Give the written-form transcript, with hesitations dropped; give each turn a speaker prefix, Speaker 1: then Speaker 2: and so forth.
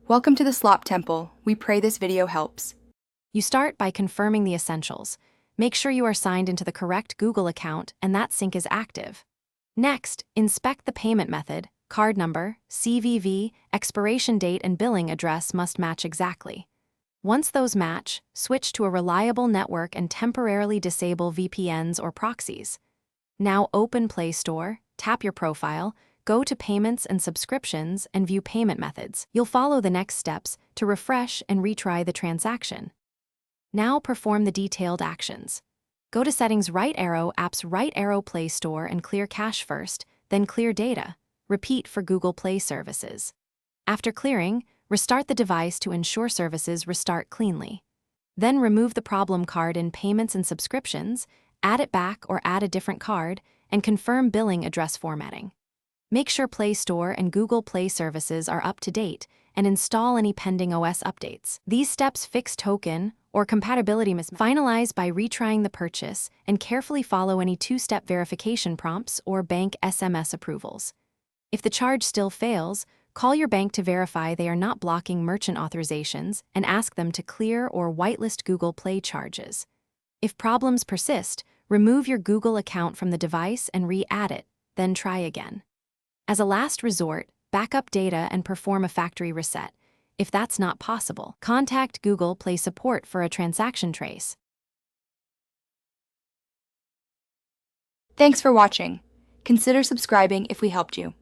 Speaker 1: Welcome to the Slop Temple. We pray this video helps.
Speaker 2: You start by confirming the essentials. Make sure you are signed into the correct Google account and that sync is active. Next, inspect the payment method. Card number, CVV, expiration date, and billing address must match exactly. Once those match, switch to a reliable network and temporarily disable VPNs or proxies. Now open Play Store, tap your profile, go to Payments and Subscriptions, and view payment methods. You'll follow the next steps to refresh and retry the transaction. Now perform the detailed actions. Go to Settings, right arrow, Apps, right arrow, Play Store, and clear cache first, then clear data. Repeat for Google Play services. After clearing, restart the device to ensure services restart cleanly. Then remove the problem card in Payments and Subscriptions, add it back or add a different card, and confirm billing address formatting. Make sure Play Store and Google Play services are up to date and install any pending OS updates. These steps fix token or compatibility mismatch. Finalize by retrying the purchase and carefully follow any two-step verification prompts or bank SMS approvals. If the charge still fails, call your bank to verify they are not blocking merchant authorizations and ask them to clear or whitelist Google Play charges. If problems persist, remove your Google account from the device and re-add it, then try again. As a last resort, backup data and perform a factory reset. If that's not possible, contact Google Play support for a transaction trace.
Speaker 1: Thanks for watching. Consider subscribing if we helped you.